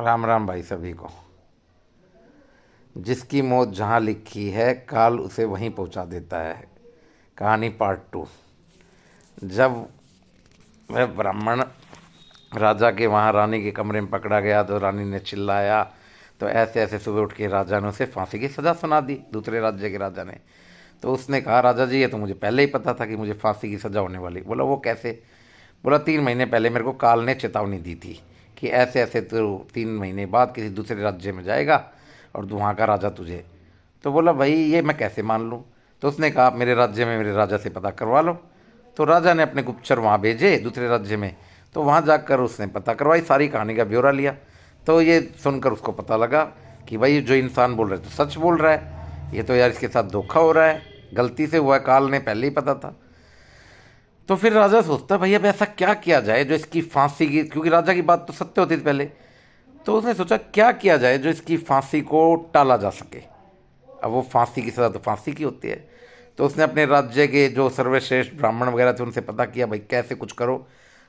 राम राम भाई सभी को। जिसकी मौत जहाँ लिखी है काल उसे वहीं पहुँचा देता है। कहानी पार्ट 2। जब वह ब्राह्मण राजा के वहाँ रानी के कमरे में पकड़ा गया तो रानी ने चिल्लाया, तो ऐसे ऐसे सुबह उठ के राजा ने उसे फांसी की सज़ा सुना दी। दूसरे राज्य के राजा ने। तो उसने कहा, राजा जी ये तो मुझे पहले ही पता था कि मुझे फांसी की सज़ा होने वाली। बोला वो कैसे? बोला 3 महीने पहले मेरे को काल ने चेतावनी दी थी कि ऐसे ऐसे तो 3 महीने बाद किसी दूसरे राज्य में जाएगा और वहाँ का राजा तुझे। तो बोला भाई ये मैं कैसे मान लूँ? तो उसने कहा मेरे राज्य में मेरे राजा से पता करवा लो। तो राजा ने अपने गुप्तचर वहाँ भेजे दूसरे राज्य में। तो वहाँ जाकर उसने पता करवाई, सारी कहानी का ब्यौरा लिया। तो ये सुनकर उसको पता लगा कि भाई जो इंसान बोल रहा है तो सच बोल रहा है, ये तो यार इसके साथ धोखा हो रहा है, गलती से हुआ है, काल ने पहले ही पता था। तो फिर राजा सोचता भाई अब ऐसा क्या किया जाए जो इसकी फांसी की, क्योंकि राजा की बात तो सत्य होती थी पहले। तो उसने सोचा क्या किया जाए जो इसकी फांसी को टाला जा सके। अब वो फांसी की सज़ा तो फांसी की होती है। तो उसने अपने राज्य के जो सर्वश्रेष्ठ ब्राह्मण वगैरह थे उनसे पता किया भाई कैसे कुछ करो।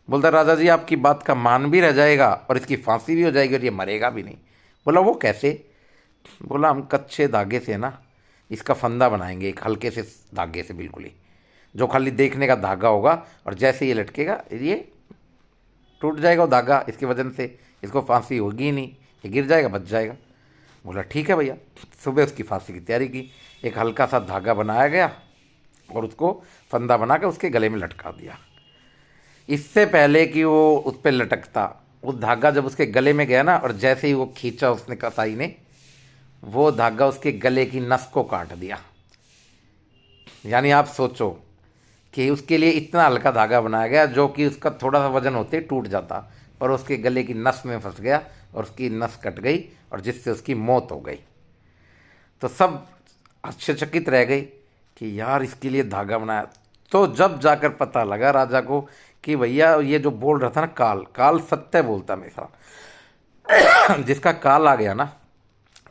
बोलता राजा जी आपकी बात का मान भी रह जाएगा और इसकी फांसी भी हो जाएगी और ये मरेगा भी नहीं। बोला वो कैसे? बोला हम कच्चे धागे से ना इसका फंदा बनाएंगे, एक हल्के से धागे से, बिल्कुल ही जो खाली देखने का धागा होगा, और जैसे ये लटकेगा ये टूट जाएगा वो धागा, इसके वजन से इसको फांसी होगी ही नहीं, ये गिर जाएगा बच जाएगा। बोला ठीक है भैया। सुबह उसकी फांसी की तैयारी की। एक हल्का सा धागा बनाया गया और उसको फंदा बना के उसके गले में लटका दिया। इससे पहले कि वो उस पर लटकता, वो धागा जब उसके गले में गया ना, और जैसे ही वो खींचा उसने कसाई ने, वो धागा उसके गले की नस को काट दिया। यानी आप सोचो कि उसके लिए इतना हल्का धागा बनाया गया जो कि उसका थोड़ा सा वजन होते टूट जाता, पर उसके गले की नस में फंस गया और उसकी नस कट गई और जिससे उसकी मौत हो गई। तो सब आश्चर्यचकित रह गए कि यार इसके लिए धागा बनाया। तो जब जाकर पता लगा राजा को कि भैया ये जो बोल रहा था ना, काल काल सत्य बोलता हमेशा। जिसका काल आ गया ना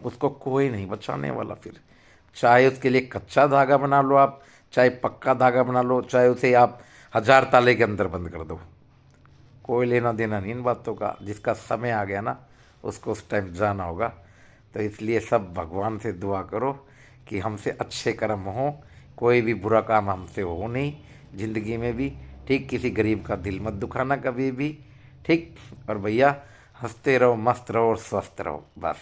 उसको कोई नहीं बचाने वाला। फिर चाहे उसके लिए कच्चा धागा बना लो आप, चाहे पक्का धागा बना लो, चाहे उसे आप 1000 ताले के अंदर बंद कर दो, कोई लेना देना नहीं इन बातों का। जिसका समय आ गया ना उसको उस टाइम जाना होगा। तो इसलिए सब भगवान से दुआ करो कि हमसे अच्छे कर्म हो, कोई भी बुरा काम हमसे हो नहीं ज़िंदगी में भी। ठीक, किसी गरीब का दिल मत दुखाना कभी भी। ठीक, और भैया हंसते रहो, मस्त रहो और स्वस्थ रहो बस।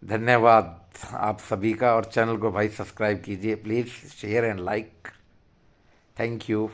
धन्यवाद आप सभी का। और चैनल को भाई सब्सक्राइब कीजिए please, share and like. Thank you.